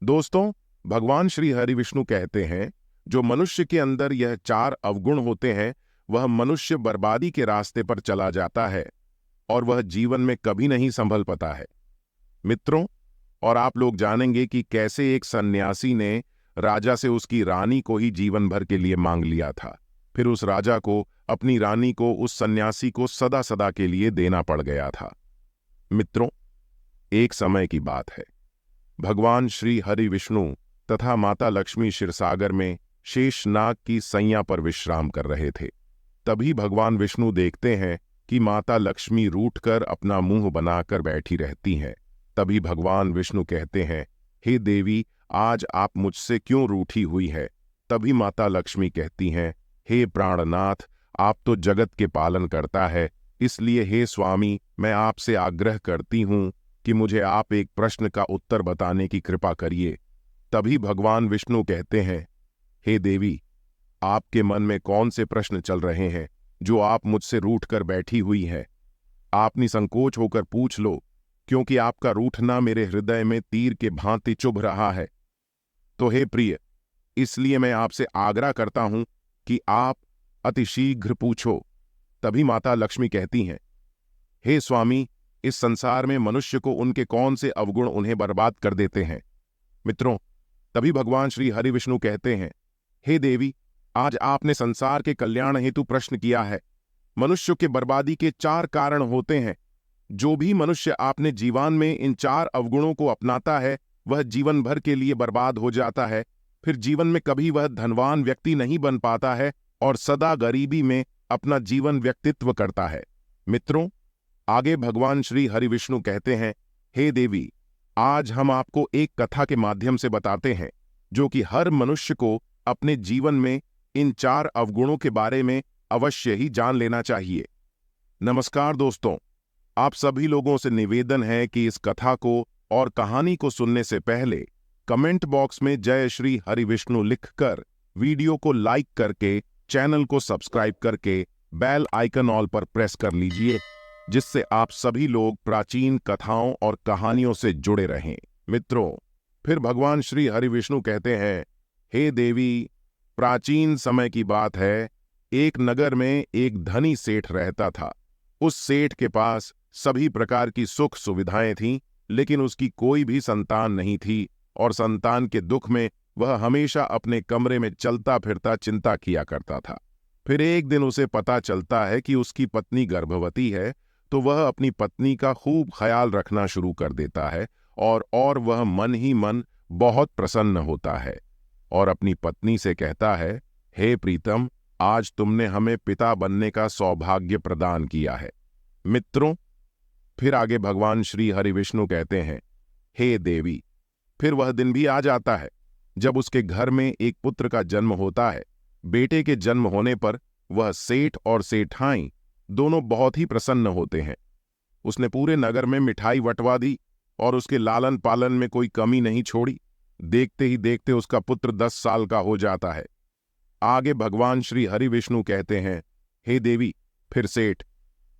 दोस्तों, भगवान श्री हरि विष्णु कहते हैं, जो मनुष्य के अंदर यह चार अवगुण होते हैं, वह मनुष्य बर्बादी के रास्ते पर चला जाता है और वह जीवन में कभी नहीं संभल पाता है। मित्रों, और आप लोग जानेंगे कि कैसे एक सन्यासी ने राजा से उसकी रानी को ही जीवन भर के लिए मांग लिया था। फिर उस राजा को अपनी रानी को उस सन्यासी को सदा सदा के लिए देना पड़ गया था। मित्रों, एक समय की बात है। भगवान श्री हरि विष्णु तथा माता लक्ष्मी क्षीरसागर में शेषनाग की सैया पर विश्राम कर रहे थे। तभी भगवान विष्णु देखते हैं कि माता लक्ष्मी रूठकर अपना मुंह बनाकर बैठी रहती हैं। तभी भगवान विष्णु कहते हैं, हे देवी, आज आप मुझसे क्यों रूठी हुई है? तभी माता लक्ष्मी कहती हैं, हे प्राणनाथ, आप तो जगत के पालन करता है, इसलिए हे स्वामी, मैं आपसे आग्रह करती हूं कि मुझे आप एक प्रश्न का उत्तर बताने की कृपा करिए। तभी भगवान विष्णु कहते हैं, हे देवी, आपके मन में कौन से प्रश्न चल रहे हैं जो आप मुझसे रूठ कर बैठी हुई हैं? आप निसंकोच होकर पूछ लो, क्योंकि आपका रूठना मेरे हृदय में तीर के भांति चुभ रहा है। तो हे प्रिय, इसलिए मैं आपसे आग्रह करता हूं कि आप अतिशीघ्र पूछो। तभी माता लक्ष्मी कहती हैं, हे स्वामी, इस संसार में मनुष्य को उनके कौन से अवगुण उन्हें बर्बाद कर देते हैं? मित्रों, तभी भगवान श्री हरि विष्णु कहते हैं, हे देवी, आज आपने संसार के कल्याण हेतु प्रश्न किया है। मनुष्य के बर्बादी के चार कारण होते हैं। जो भी मनुष्य आपने जीवन में इन चार अवगुणों को अपनाता है, वह जीवन भर के लिए बर्बाद हो जाता है। फिर जीवन में कभी वह धनवान व्यक्ति नहीं बन पाता है और सदा गरीबी में अपना जीवन व्यक्तित्व करता है। मित्रों, आगे भगवान श्री हरि विष्णु कहते हैं, हे देवी, आज हम आपको एक कथा के माध्यम से बताते हैं, जो कि हर मनुष्य को अपने जीवन में इन चार अवगुणों के बारे में अवश्य ही जान लेना चाहिए। नमस्कार दोस्तों, आप सभी लोगों से निवेदन है कि इस कथा को और कहानी को सुनने से पहले कमेंट बॉक्स में जय श्री हरि विष्णु लिखकर, वीडियो को लाइक करके, चैनल को सब्सक्राइब करके बेल आइकन ऑल पर प्रेस कर लीजिए, जिससे आप सभी लोग प्राचीन कथाओं और कहानियों से जुड़े रहें। मित्रों, फिर भगवान श्री हरि विष्णु कहते हैं, हे देवी, प्राचीन समय की बात है। एक नगर में एक धनी सेठ रहता था। उस सेठ के पास सभी प्रकार की सुख सुविधाएं थीं, लेकिन उसकी कोई भी संतान नहीं थी और संतान के दुख में वह हमेशा अपने कमरे में चलता फिरता चिंता किया करता था। फिर एक दिन उसे पता चलता है कि उसकी पत्नी गर्भवती है, तो वह अपनी पत्नी का खूब ख्याल रखना शुरू कर देता है और वह मन ही मन बहुत प्रसन्न होता है और अपनी पत्नी से कहता है, हे प्रीतम, आज तुमने हमें पिता बनने का सौभाग्य प्रदान किया है। मित्रों, फिर आगे भगवान श्री हरि विष्णु कहते हैं, हे देवी, फिर वह दिन भी आ जाता है जब उसके घर में एक पुत्र का जन्म होता है। बेटे के जन्म होने पर वह सेठ और सेठाई दोनों बहुत ही प्रसन्न होते हैं। उसने पूरे नगर में मिठाई बंटवा दी और उसके लालन पालन में कोई कमी नहीं छोड़ी। देखते ही देखते उसका पुत्र 10 साल का हो जाता है। आगे भगवान श्री हरि विष्णु कहते हैं, हे देवी, फिर सेठ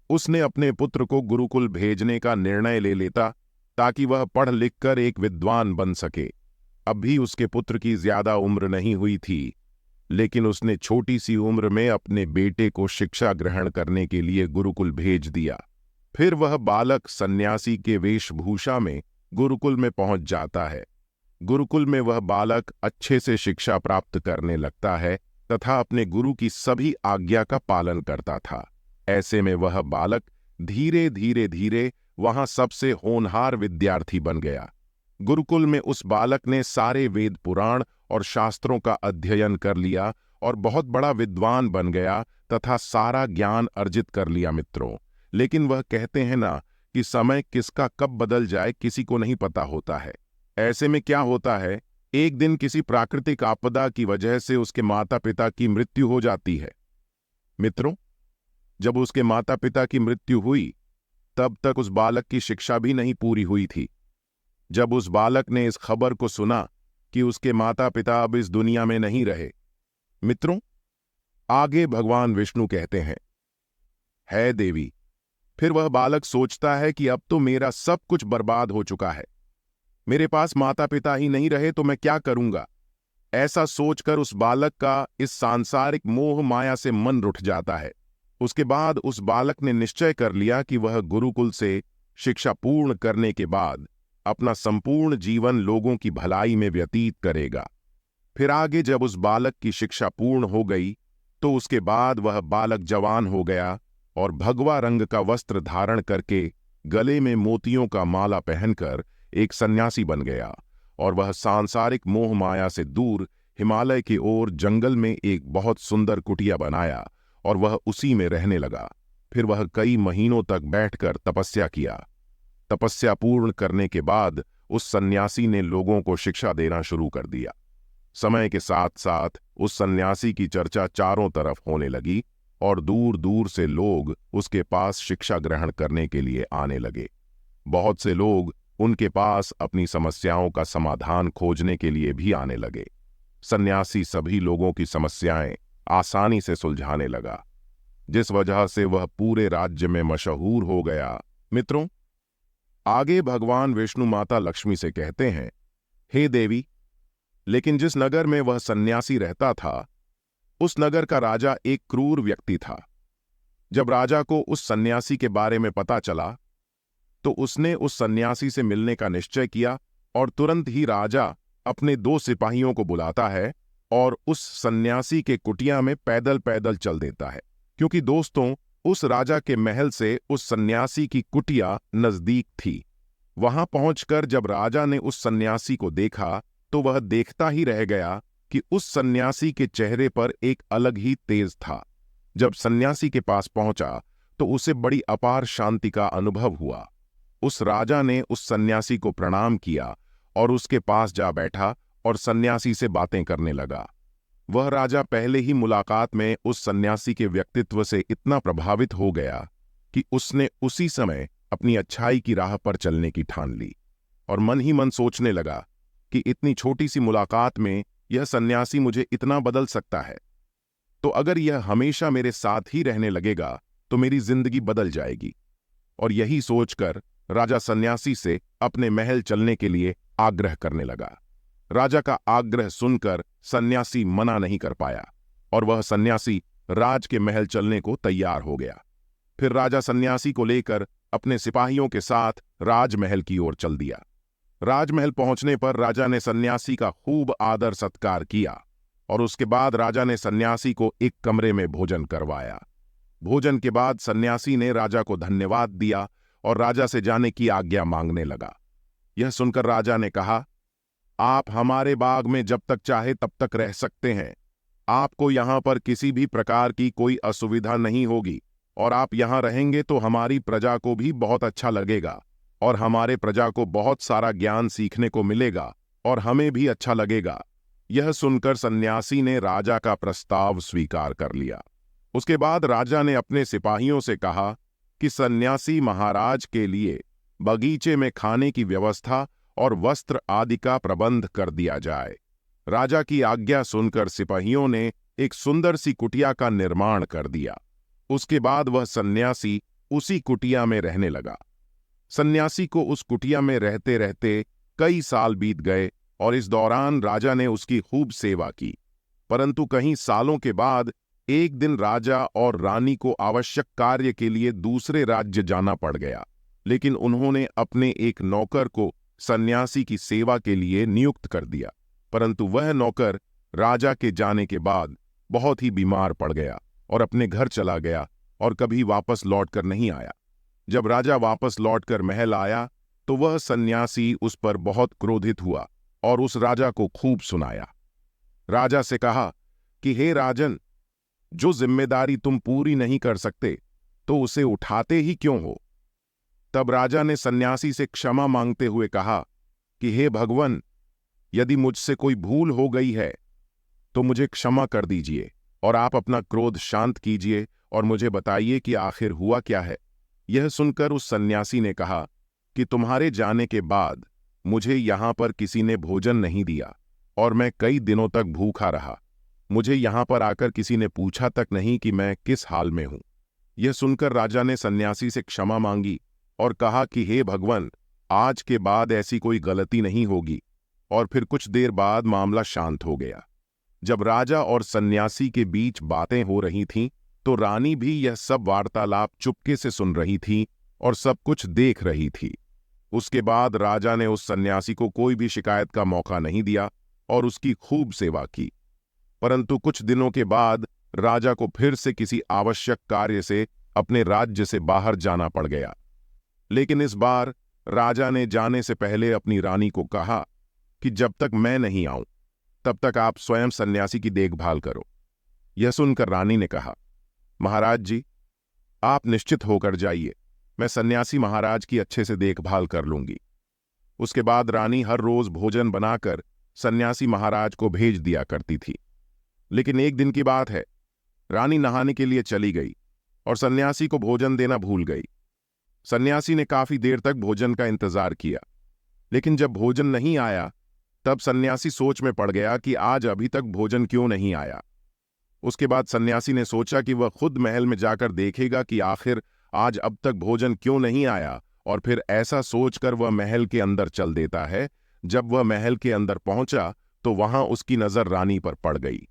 उसने अपने पुत्र को गुरुकुल भेजने का निर्णय ले लेता ताकि वह पढ़ लिख कर एक विद्वान बन सके। अब भी उसके पुत्र की ज्यादा उम्र नहीं हुई थी, लेकिन उसने छोटी सी उम्र में अपने बेटे को शिक्षा ग्रहण करने के लिए गुरुकुल भेज दिया। फिर वह बालक सन्यासी के वेशभूषा में गुरुकुल में पहुंच जाता है। गुरुकुल में वह बालक अच्छे से शिक्षा प्राप्त करने लगता है तथा अपने गुरु की सभी आज्ञा का पालन करता था। ऐसे में वह बालक धीरे धीरे धीरे वहां सबसे होनहार विद्यार्थी बन गया। गुरुकुल में उस बालक ने सारे वेद पुराण और शास्त्रों का अध्ययन कर लिया और बहुत बड़ा विद्वान बन गया तथा सारा ज्ञान अर्जित कर लिया। मित्रों, लेकिन वह कहते हैं ना कि समय किसका कब बदल जाए किसी को नहीं पता होता है। ऐसे में क्या होता है, एक दिन किसी प्राकृतिक आपदा की वजह से उसके माता पिता की मृत्यु हो जाती है। मित्रों, जब उसके माता पिता की मृत्यु हुई, तब तक उस बालक की शिक्षा भी नहीं पूरी हुई थी। जब उस बालक ने इस खबर को सुना कि उसके माता पिता अब इस दुनिया में नहीं रहे, मित्रों, आगे भगवान विष्णु कहते हैं, है देवी, फिर वह बालक सोचता है कि अब तो मेरा सब कुछ बर्बाद हो चुका है। मेरे पास माता पिता ही नहीं रहे तो मैं क्या करूंगा। ऐसा सोचकर उस बालक का इस सांसारिक मोह माया से मन रुठ जाता है। उसके बाद उस बालक ने निश्चय कर लिया कि वह गुरुकुल से शिक्षा पूर्ण करने के बाद अपना संपूर्ण जीवन लोगों की भलाई में व्यतीत करेगा। फिर आगे जब उस बालक की शिक्षा पूर्ण हो गई तो उसके बाद वह बालक जवान हो गया और भगवा रंग का वस्त्र धारण करके गले में मोतियों का माला पहनकर एक सन्यासी बन गया और वह सांसारिक मोह माया से दूर हिमालय की ओर जंगल में एक बहुत सुंदर कुटिया बनाया और वह उसी में रहने लगा। फिर वह कई महीनों तक बैठकर तपस्या किया। तपस्या पूर्ण करने के बाद उस सन्यासी ने लोगों को शिक्षा देना शुरू कर दिया। समय के साथ साथ उस सन्यासी की चर्चा चारों तरफ होने लगी और दूर दूर से लोग उसके पास शिक्षा ग्रहण करने के लिए आने लगे। बहुत से लोग उनके पास अपनी समस्याओं का समाधान खोजने के लिए भी आने लगे। सन्यासी सभी लोगों की समस्याएं आसानी से सुलझाने लगा, जिस वजह से वह पूरे राज्य में मशहूर हो गया। मित्रों, आगे भगवान विष्णु माता लक्ष्मी से कहते हैं, हे देवी, लेकिन जिस नगर में वह सन्यासी रहता था उस नगर का राजा एक क्रूर व्यक्ति था। जब राजा को उस सन्यासी के बारे में पता चला तो उसने उस सन्यासी से मिलने का निश्चय किया और तुरंत ही राजा अपने 2 सिपाहियों को बुलाता है और उस सन्यासी के कुटिया में पैदल पैदल चल देता है, क्योंकि दोस्तों उस राजा के महल से उस सन्यासी की कुटिया नजदीक थी। वहां पहुंचकर जब राजा ने उस सन्यासी को देखा तो वह देखता ही रह गया कि उस सन्यासी के चेहरे पर एक अलग ही तेज था। जब सन्यासी के पास पहुंचा तो उसे बड़ी अपार शांति का अनुभव हुआ। उस राजा ने उस सन्यासी को प्रणाम किया और उसके पास जा बैठा और सन्यासी से बातें करने लगा। वह राजा पहले ही मुलाकात में उस सन्यासी के व्यक्तित्व से इतना प्रभावित हो गया कि उसने उसी समय अपनी अच्छाई की राह पर चलने की ठान ली और मन ही मन सोचने लगा कि इतनी छोटी सी मुलाकात में यह सन्यासी मुझे इतना बदल सकता है, तो अगर यह हमेशा मेरे साथ ही रहने लगेगा तो मेरी जिंदगी बदल जाएगी। और यही सोचकर राजा सन्यासी से अपने महल चलने के लिए आग्रह करने लगा। राजा का आग्रह सुनकर सन्यासी मना नहीं कर पाया और वह सन्यासी राज के महल चलने को तैयार हो गया। फिर राजा सन्यासी को लेकर अपने सिपाहियों के साथ राजमहल की ओर चल दिया। राजमहल पहुंचने पर राजा ने सन्यासी का खूब आदर सत्कार किया और उसके बाद राजा ने सन्यासी को एक कमरे में भोजन करवाया। भोजन के बाद सन्यासी ने राजा को धन्यवाद दिया और राजा से जाने की आज्ञा मांगने लगा। यह सुनकर राजा ने कहा, आप हमारे बाग में जब तक चाहे तब तक रह सकते हैं। आपको यहां पर किसी भी प्रकार की कोई असुविधा नहीं होगी और आप यहां रहेंगे तो हमारी प्रजा को भी बहुत अच्छा लगेगा और हमारे प्रजा को बहुत सारा ज्ञान सीखने को मिलेगा और हमें भी अच्छा लगेगा। यह सुनकर सन्यासी ने राजा का प्रस्ताव स्वीकार कर लिया। उसके बाद राजा ने अपने सिपाहियों से कहा कि सन्यासी महाराज के लिए बगीचे में खाने की व्यवस्था और वस्त्र आदि का प्रबंध कर दिया जाए। राजा की आज्ञा सुनकर सिपाहियों ने एक सुंदर सी कुटिया का निर्माण कर दिया। उसके बाद वह सन्यासी उसी कुटिया में रहने लगा। सन्यासी को उस कुटिया में रहते रहते कई साल बीत गए और इस दौरान राजा ने उसकी खूब सेवा की। परंतु कई सालों के बाद एक दिन राजा और रानी को आवश्यक कार्य के लिए दूसरे राज्य जाना पड़ गया, लेकिन उन्होंने अपने एक नौकर को सन्यासी की सेवा के लिए नियुक्त कर दिया। परंतु वह नौकर राजा के जाने के बाद बहुत ही बीमार पड़ गया और अपने घर चला गया और कभी वापस लौटकर नहीं आया। जब राजा वापस लौटकर महल आया तो वह सन्यासी उस पर बहुत क्रोधित हुआ और उस राजा को खूब सुनाया। राजा से कहा कि हे राजन, जो जिम्मेदारी तुम पूरी नहीं कर सकते तो उसे उठाते ही क्यों हो। तब राजा ने सन्यासी से क्षमा मांगते हुए कहा कि हे भगवान, यदि मुझसे कोई भूल हो गई है तो मुझे क्षमा कर दीजिए और आप अपना क्रोध शांत कीजिए और मुझे बताइए कि आखिर हुआ क्या है। यह सुनकर उस सन्यासी ने कहा कि तुम्हारे जाने के बाद मुझे यहां पर किसी ने भोजन नहीं दिया और मैं कई दिनों तक भूखा रहा। मुझे यहां पर आकर किसी ने पूछा तक नहीं कि मैं किस हाल में हूं। यह सुनकर राजा ने सन्यासी से क्षमा मांगी और कहा कि हे भगवान, आज के बाद ऐसी कोई गलती नहीं होगी। और फिर कुछ देर बाद मामला शांत हो गया। जब राजा और सन्यासी के बीच बातें हो रही थीं, तो रानी भी यह सब वार्तालाप चुपके से सुन रही थी और सब कुछ देख रही थी। उसके बाद राजा ने उस सन्यासी को कोई भी शिकायत का मौका नहीं दिया और उसकी खूब सेवा की। परंतु कुछ दिनों के बाद राजा को फिर से किसी आवश्यक कार्य से अपने राज्य से बाहर जाना पड़ गया। लेकिन इस बार राजा ने जाने से पहले अपनी रानी को कहा कि जब तक मैं नहीं आऊं तब तक आप स्वयं सन्यासी की देखभाल करो। यह सुनकर रानी ने कहा, महाराज जी, आप निश्चित होकर जाइए, मैं सन्यासी महाराज की अच्छे से देखभाल कर लूंगी। उसके बाद रानी हर रोज भोजन बनाकर सन्यासी महाराज को भेज दिया करती थी। लेकिन एक दिन की बात है, रानी नहाने के लिए चली गई और सन्यासी को भोजन देना भूल गई। सन्यासी ने काफी देर तक भोजन का इंतजार किया, लेकिन जब भोजन नहीं आया तब सन्यासी सोच में पड़ गया कि आज अभी तक भोजन क्यों नहीं आया। उसके बाद सन्यासी ने सोचा कि वह खुद महल में जाकर देखेगा कि आखिर आज अब तक भोजन क्यों नहीं आया, और फिर ऐसा सोचकर वह महल के अंदर चल देता है। जब वह महल के अंदर पहुंचा तो वहां उसकी नजर रानी पर पड़ गई।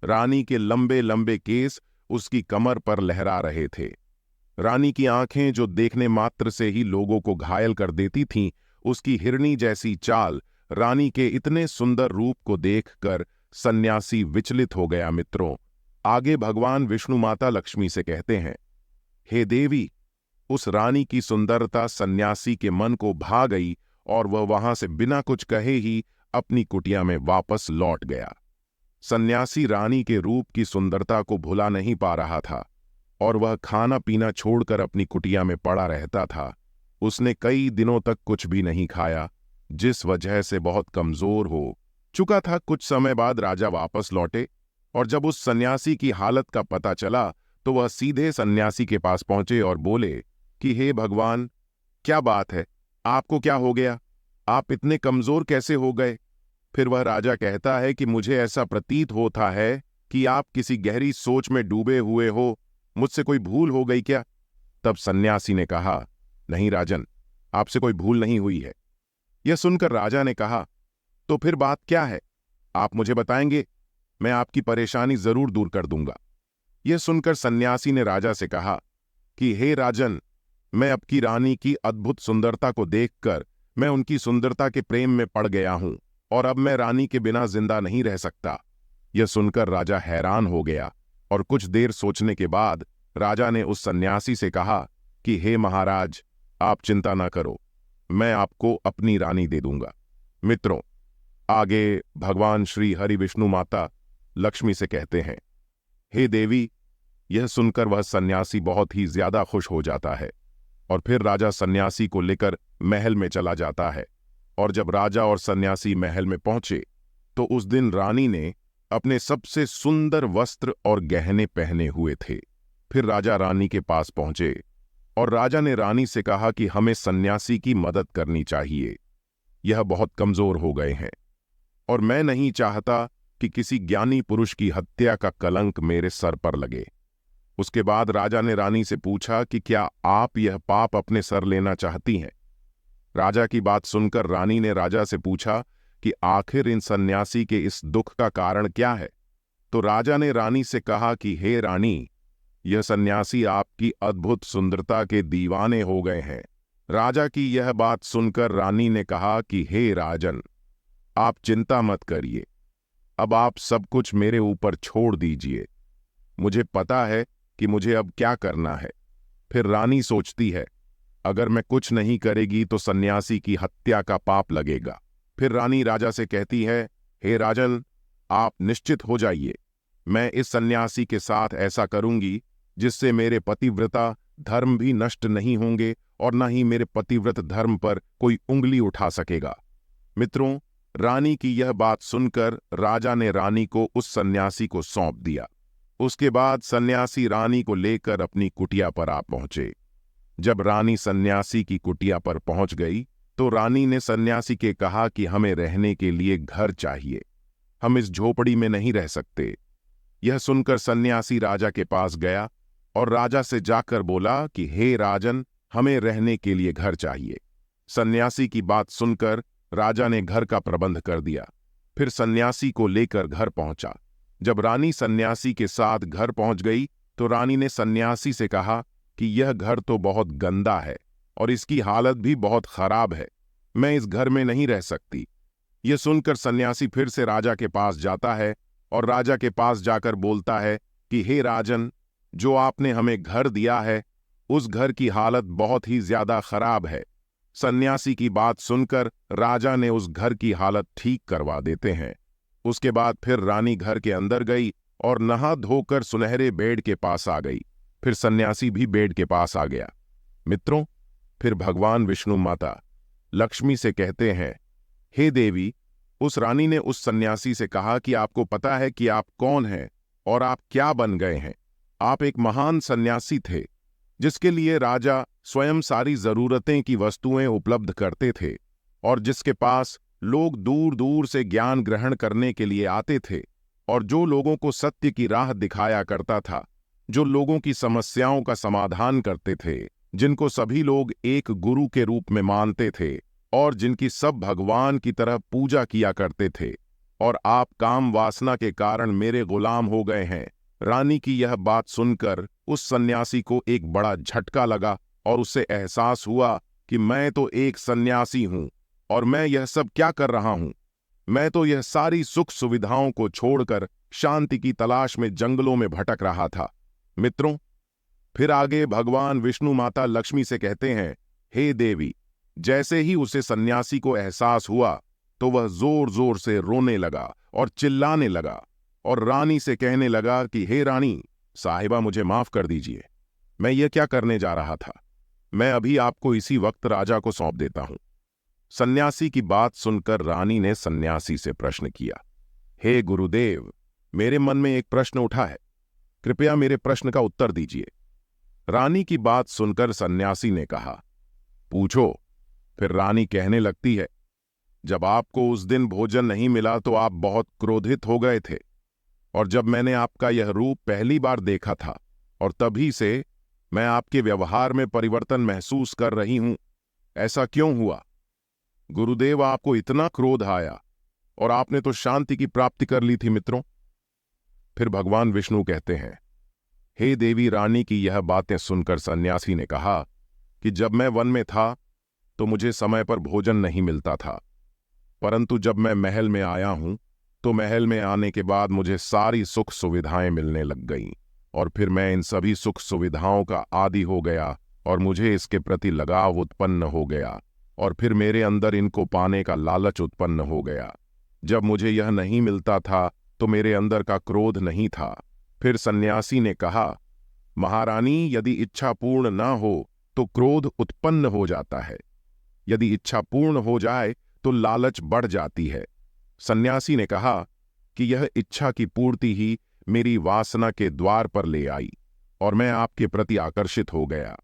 रानी के लंबे लंबे केस उसकी कमर पर लहरा रहे थे। रानी की आंखें, जो देखने मात्र से ही लोगों को घायल कर देती थीं, उसकी हिरनी जैसी चाल, रानी के इतने सुंदर रूप को देखकर सन्यासी विचलित हो गया। मित्रों, आगे भगवान विष्णु माता लक्ष्मी से कहते हैं, हे देवी, उस रानी की सुंदरता सन्यासी के मन को भा गई और वह वहां से बिना कुछ कहे ही अपनी कुटिया में वापस लौट गया। सन्यासी रानी के रूप की सुंदरता को भुला नहीं पा रहा था और वह खाना पीना छोड़कर अपनी कुटिया में पड़ा रहता था। उसने कई दिनों तक कुछ भी नहीं खाया, जिस वजह से बहुत कमजोर हो चुका था। कुछ समय बाद राजा वापस लौटे और जब उस सन्यासी की हालत का पता चला तो वह सीधे सन्यासी के पास पहुंचे और बोले कि हे भगवान, क्या बात है, आपको क्या हो गया, आप इतने कमजोर कैसे हो गए। फिर वह राजा कहता है कि मुझे ऐसा प्रतीत होता है कि आप किसी गहरी सोच में डूबे हुए हो, मुझसे कोई भूल हो गई क्या। तब सन्यासी ने कहा, नहीं राजन, आपसे कोई भूल नहीं हुई है। यह सुनकर राजा ने कहा, तो फिर बात क्या है, आप मुझे बताएंगे, मैं आपकी परेशानी जरूर दूर कर दूंगा। यह सुनकर सन्यासी ने राजा से कहा कि हे राजन, मैं आपकी रानी की अद्भुत सुंदरता को देखकर मैं उनकी सुंदरता के प्रेम में पड़ गया हूं और अब मैं रानी के बिना जिंदा नहीं रह सकता। यह सुनकर राजा हैरान हो गया और कुछ देर सोचने के बाद राजा ने उस सन्यासी से कहा कि हे महाराज, आप चिंता ना करो, मैं आपको अपनी रानी दे दूंगा। मित्रों, आगे भगवान श्री हरि विष्णु माता लक्ष्मी से कहते हैं, हे देवी, यह सुनकर वह सन्यासी बहुत ही ज्यादा खुश हो जाता है और फिर राजा सन्यासी को लेकर महल में चला जाता है। और जब राजा और सन्यासी महल में पहुंचे तो उस दिन रानी ने अपने सबसे सुंदर वस्त्र और गहने पहने हुए थे। फिर राजा रानी के पास पहुंचे और राजा ने रानी से कहा कि हमें सन्यासी की मदद करनी चाहिए, यह बहुत कमजोर हो गए हैं और मैं नहीं चाहता कि किसी ज्ञानी पुरुष की हत्या का कलंक मेरे सर पर लगे। उसके बाद राजा ने रानी से पूछा कि क्या आप यह पाप अपने सर लेना चाहती हैं। राजा की बात सुनकर रानी ने राजा से पूछा कि आखिर इन सन्यासी के इस दुख का कारण क्या है। तो राजा ने रानी से कहा कि हे रानी, यह सन्यासी आपकी अद्भुत सुंदरता के दीवाने हो गए हैं। राजा की यह बात सुनकर रानी ने कहा कि हे राजन, आप चिंता मत करिए, अब आप सब कुछ मेरे ऊपर छोड़ दीजिए, मुझे पता है कि मुझे अब क्या करना है। फिर रानी सोचती है, अगर मैं कुछ नहीं करेगी तो सन्यासी की हत्या का पाप लगेगा। फिर रानी राजा से कहती है, हे राजन, आप निश्चित हो जाइए, मैं इस सन्यासी के साथ ऐसा करूंगी जिससे मेरे पतिव्रता धर्म भी नष्ट नहीं होंगे और न ही मेरे पतिव्रत धर्म पर कोई उंगली उठा सकेगा। मित्रों, रानी की यह बात सुनकर राजा ने रानी को उस सन्यासी को सौंप दिया। उसके बाद सन्यासी रानी को लेकर अपनी कुटिया पर आ पहुंचे। जब रानी सन्यासी की कुटिया पर पहुंच गई तो रानी ने सन्यासी के कहा कि हमें रहने के लिए घर चाहिए, हम इस झोपड़ी में नहीं रह सकते। यह सुनकर सन्यासी राजा के पास गया और राजा से जाकर बोला कि हे राजन, हमें रहने के लिए घर चाहिए। सन्यासी की बात सुनकर राजा ने घर का प्रबंध कर दिया। फिर सन्यासी को लेकर घर पहुंचा। जब रानी सन्यासी के साथ घर पहुंच गई तो रानी ने सन्यासी से कहा कि यह घर तो बहुत गंदा है और इसकी हालत भी बहुत खराब है, मैं इस घर में नहीं रह सकती। यह सुनकर सन्यासी फिर से राजा के पास जाता है और राजा के पास जाकर बोलता है कि हे राजन, जो आपने हमें घर दिया है उस घर की हालत बहुत ही ज्यादा खराब है। सन्यासी की बात सुनकर राजा ने उस घर की हालत ठीक करवा देते हैं। उसके बाद फिर रानी घर के अंदर गई और नहा धोकर सुनहरे बेड के पास आ गई। फिर सन्यासी भी बेड के पास आ गया। मित्रों, फिर भगवान विष्णु माता लक्ष्मी से कहते हैं, हे देवी, उस रानी ने उस सन्यासी से कहा कि आपको पता है कि आप कौन हैं और आप क्या बन गए हैं। आप एक महान सन्यासी थे जिसके लिए राजा स्वयं सारी जरूरतें की वस्तुएं उपलब्ध करते थे और जिसके पास लोग दूर दूर से ज्ञान ग्रहण करने के लिए आते थे और जो लोगों को सत्य की राह दिखाया करता था, जो लोगों की समस्याओं का समाधान करते थे, जिनको सभी लोग एक गुरु के रूप में मानते थे और जिनकी सब भगवान की तरह पूजा किया करते थे। और आप काम वासना के कारण मेरे गुलाम हो गए हैं। रानी की यह बात सुनकर उस सन्यासी को एक बड़ा झटका लगा और उसे एहसास हुआ कि मैं तो एक सन्यासी हूं और मैं यह सब क्या कर रहा हूं। मैं तो यह सारी सुख सुविधाओं को छोड़कर शांति की तलाश में जंगलों में भटक रहा था। मित्रों, फिर आगे भगवान विष्णु माता लक्ष्मी से कहते हैं, हे देवी, जैसे ही उसे सन्यासी को एहसास हुआ तो वह जोर जोर से रोने लगा और चिल्लाने लगा और रानी से कहने लगा कि हे रानी साहिबा, मुझे माफ कर दीजिए, मैं यह क्या करने जा रहा था। मैं अभी आपको इसी वक्त राजा को सौंप देता हूं। सन्यासी की बात सुनकर रानी ने सन्यासी से प्रश्न किया, हे गुरुदेव, मेरे मन में एक प्रश्न उठा है, कृपया मेरे प्रश्न का उत्तर दीजिए। रानी की बात सुनकर सन्यासी ने कहा, पूछो। फिर रानी कहने लगती है, जब आपको उस दिन भोजन नहीं मिला तो आप बहुत क्रोधित हो गए थे और जब मैंने आपका यह रूप पहली बार देखा था और तभी से मैं आपके व्यवहार में परिवर्तन महसूस कर रही हूं। ऐसा क्यों हुआ? गुरुदेव, आपको इतना क्रोध आया और आपने तो शांति की प्राप्ति कर ली थी। मित्रों, फिर भगवान विष्णु कहते हैं, हे देवी, रानी की यह बातें सुनकर सन्यासी ने कहा कि जब मैं वन में था तो मुझे समय पर भोजन नहीं मिलता था, परंतु जब मैं महल में आया हूं तो महल में आने के बाद मुझे सारी सुख सुविधाएं मिलने लग गईं और फिर मैं इन सभी सुख सुविधाओं का आदी हो गया और मुझे इसके प्रति लगाव उत्पन्न हो गया और फिर मेरे अंदर इनको पाने का लालच उत्पन्न हो गया। जब मुझे यह नहीं मिलता था तो मेरे अंदर का क्रोध नहीं था। फिर सन्यासी ने कहा, महारानी, यदि इच्छा पूर्ण न हो तो क्रोध उत्पन्न हो जाता है, यदि इच्छा पूर्ण हो जाए तो लालच बढ़ जाती है। सन्यासी ने कहा कि यह इच्छा की पूर्ति ही मेरी वासना के द्वार पर ले आई और मैं आपके प्रति आकर्षित हो गया।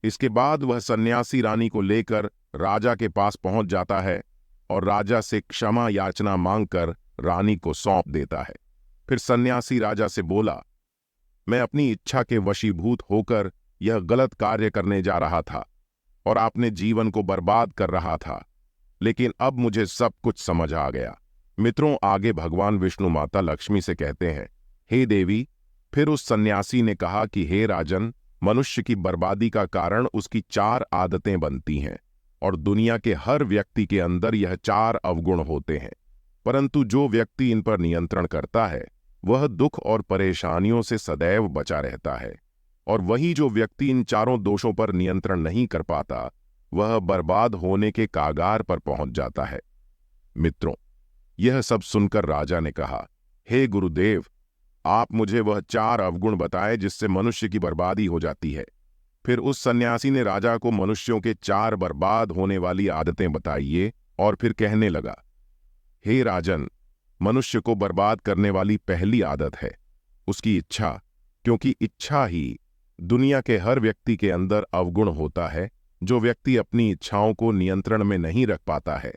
इसके बाद वह सन्यासी रानी को लेकर राजा के पास पहुंच जाता है और राजा से क्षमा याचना मांगकर रानी को सौंप देता है। फिर सन्यासी राजा से बोला, मैं अपनी इच्छा के वशीभूत होकर यह गलत कार्य करने जा रहा था और आपने जीवन को बर्बाद कर रहा था, लेकिन अब मुझे सब कुछ समझ आ गया। मित्रों, आगे भगवान विष्णु माता लक्ष्मी से कहते हैं, हे देवी, फिर उस सन्यासी ने कहा कि हे राजन, मनुष्य की बर्बादी का कारण उसकी 4 आदतें बनती हैं और दुनिया के हर व्यक्ति के अंदर यह 4 अवगुण होते हैं, परंतु जो व्यक्ति इन पर नियंत्रण करता है वह दुख और परेशानियों से सदैव बचा रहता है और वही जो व्यक्ति इन चारों दोषों पर नियंत्रण नहीं कर पाता वह बर्बाद होने के कागार पर पहुंच जाता है। मित्रों, यह सब सुनकर राजा ने कहा, हे गुरुदेव, आप मुझे वह 4 अवगुण बताए जिससे मनुष्य की बर्बादी हो जाती है। फिर उस सन्यासी ने राजा को मनुष्यों के 4 बर्बाद होने वाली आदतें बताइए और फिर कहने लगा, हे राजन, मनुष्य को बर्बाद करने वाली पहली आदत है उसकी इच्छा, क्योंकि इच्छा ही दुनिया के हर व्यक्ति के अंदर अवगुण होता है। जो व्यक्ति अपनी इच्छाओं को नियंत्रण में नहीं रख पाता है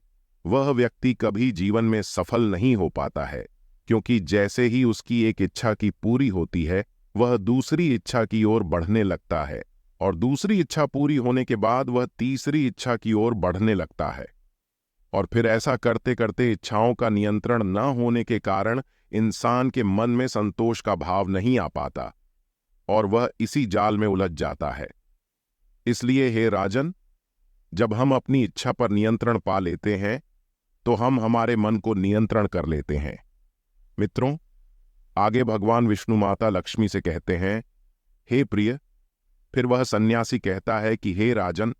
वह व्यक्ति कभी जीवन में सफल नहीं हो पाता है, क्योंकि जैसे ही उसकी एक इच्छा की पूरी होती है वह दूसरी इच्छा की ओर बढ़ने लगता है और दूसरी इच्छा पूरी होने के बाद वह तीसरी इच्छा की ओर बढ़ने लगता है। और फिर ऐसा करते करते इच्छाओं का नियंत्रण न होने के कारण इंसान के मन में संतोष का भाव नहीं आ पाता और वह इसी जाल में उलझ जाता है। इसलिए हे राजन, जब हम अपनी इच्छा पर नियंत्रण पा लेते हैं तो हम हमारे मन को नियंत्रण कर लेते हैं। मित्रों, आगे भगवान विष्णु माता लक्ष्मी से कहते हैं, हे प्रिय। फिर वह सन्यासी कहता है कि हे राजन,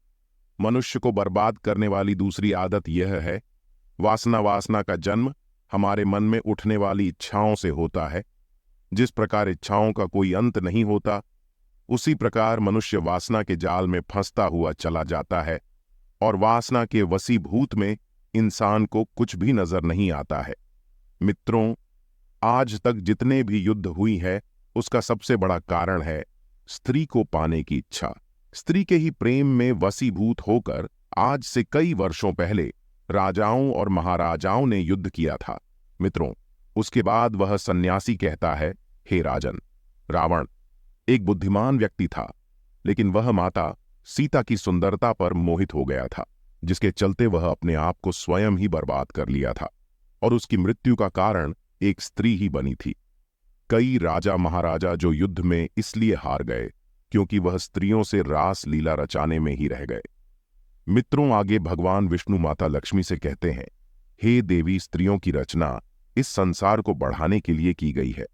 मनुष्य को बर्बाद करने वाली दूसरी आदत यह है, वासना का जन्म हमारे मन में उठने वाली इच्छाओं से होता है। जिस प्रकार इच्छाओं का कोई अंत नहीं होता, उसी प्रकार मनुष्य वासना के जाल में फंसता हुआ चला जाता है और वासना के वशीभूत में इंसान को कुछ भी नजर नहीं आता है। मित्रों, आज तक जितने भी युद्ध हुई है उसका सबसे बड़ा कारण है स्त्री को पाने की इच्छा। स्त्री के ही प्रेम में वशीभूत होकर आज से कई वर्षों पहले राजाओं और महाराजाओं ने युद्ध किया था। मित्रों, उसके बाद वह सन्यासी कहता है, हे राजन, रावण एक बुद्धिमान व्यक्ति था, लेकिन वह माता सीता की सुंदरता पर मोहित हो गया था, जिसके चलते वह अपने आप को स्वयं ही बर्बाद कर लिया था और उसकी मृत्यु का कारण एक स्त्री ही बनी थी। कई राजा महाराजा जो युद्ध में इसलिए हार गए क्योंकि वह स्त्रियों से रास लीला रचाने में ही रह गए। मित्रों, आगे भगवान विष्णु माता लक्ष्मी से कहते हैं, हे देवी, स्त्रियों की रचना इस संसार को बढ़ाने के लिए की गई है,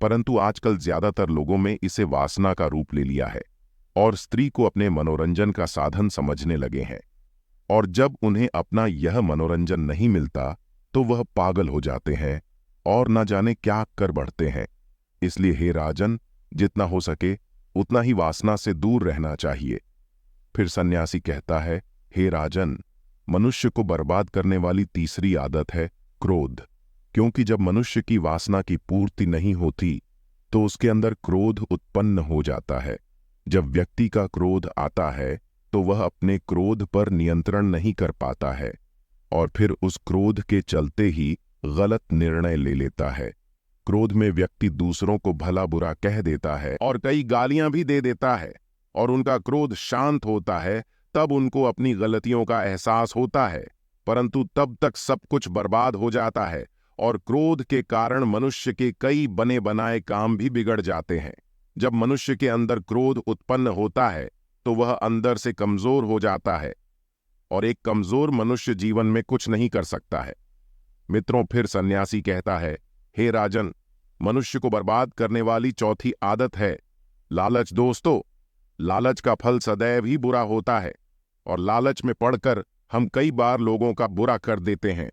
परंतु आजकल ज्यादातर लोगों में इसे वासना का रूप ले लिया है और स्त्री को अपने मनोरंजन का साधन समझने लगे हैं। और जब उन्हें अपना यह मनोरंजन नहीं मिलता तो वह पागल हो जाते हैं और न जाने क्या कर बढ़ते हैं। इसलिए हे राजन, जितना हो सके उतना ही वासना से दूर रहना चाहिए। फिर सन्यासी कहता है, हे राजन, मनुष्य को बर्बाद करने वाली तीसरी आदत है क्रोध। क्योंकि जब मनुष्य की वासना की पूर्ति नहीं होती तो उसके अंदर क्रोध उत्पन्न हो जाता है। जब व्यक्ति का क्रोध आता है तो वह अपने क्रोध पर नियंत्रण नहीं कर पाता है और फिर उस क्रोध के चलते ही गलत निर्णय ले लेता है। क्रोध में व्यक्ति दूसरों को भला बुरा कह देता है और कई गालियां भी दे देता है, और उनका क्रोध शांत होता है तब उनको अपनी गलतियों का एहसास होता है, परंतु तब तक सब कुछ बर्बाद हो जाता है और क्रोध के कारण मनुष्य के कई बने बनाए काम भी बिगड़ जाते हैं। जब मनुष्य के अंदर क्रोध उत्पन्न होता है तो वह अंदर से कमजोर हो जाता है और एक कमजोर मनुष्य जीवन में कुछ नहीं कर सकता है। मित्रों, फिर सन्यासी कहता है, हे राजन, मनुष्य को बर्बाद करने वाली चौथी आदत है लालच। दोस्तों, लालच का फल सदैव ही बुरा होता है और लालच में पड़कर हम कई बार लोगों का बुरा कर देते हैं।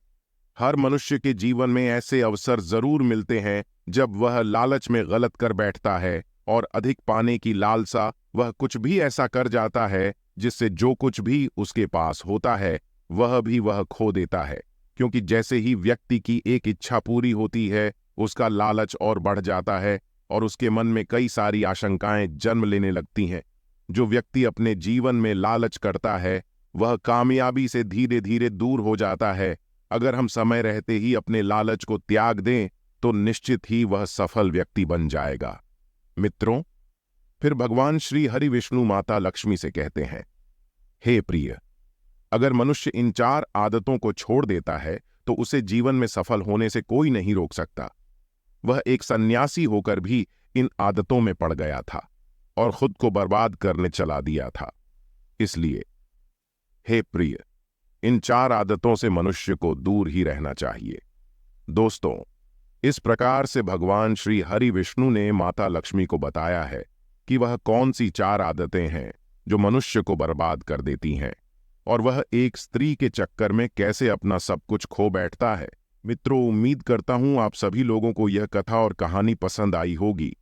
हर मनुष्य के जीवन में ऐसे अवसर जरूर मिलते हैं जब वह लालच में गलत कर बैठता है और अधिक पाने की लालसा वह कुछ भी ऐसा कर जाता है जिससे जो कुछ भी उसके पास होता है वह खो देता है। क्योंकि जैसे ही व्यक्ति की एक इच्छा पूरी होती है उसका लालच और बढ़ जाता है और उसके मन में कई सारी आशंकाएं जन्म लेने लगती हैं। जो व्यक्ति अपने जीवन में लालच करता है वह कामयाबी से धीरे धीरे दूर हो जाता है। अगर हम समय रहते ही अपने लालच को त्याग दें तो निश्चित ही वह सफल व्यक्ति बन जाएगा। मित्रों, फिर भगवान श्री हरि विष्णु माता लक्ष्मी से कहते हैं, हे प्रिय, अगर मनुष्य इन 4 आदतों को छोड़ देता है तो उसे जीवन में सफल होने से कोई नहीं रोक सकता। वह एक सन्यासी होकर भी इन आदतों में पड़ गया था और खुद को बर्बाद करने चला दिया था। इसलिए हे प्रिय, इन 4 आदतों से मनुष्य को दूर ही रहना चाहिए। दोस्तों, इस प्रकार से भगवान श्री हरि विष्णु ने माता लक्ष्मी को बताया है कि वह कौन सी 4 आदतें हैं जो मनुष्य को बर्बाद कर देती हैं और वह एक स्त्री के चक्कर में कैसे अपना सब कुछ खो बैठता है। मित्रों, उम्मीद करता हूं आप सभी लोगों को यह कथा और कहानी पसंद आई होगी।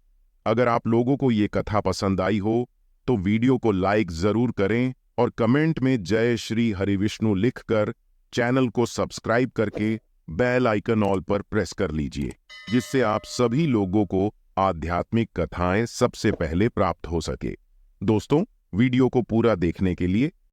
अगर आप लोगों को यह कथा पसंद आई हो तो वीडियो को लाइक जरूर करें और कमेंट में जय श्री हरि विष्णु लिखकर चैनल को सब्सक्राइब करके बेल आइकन ऑल पर प्रेस कर लीजिए, जिससे आप सभी लोगों को आध्यात्मिक कथाएं सबसे पहले प्राप्त हो सके। दोस्तों, वीडियो को पूरा देखने के लिए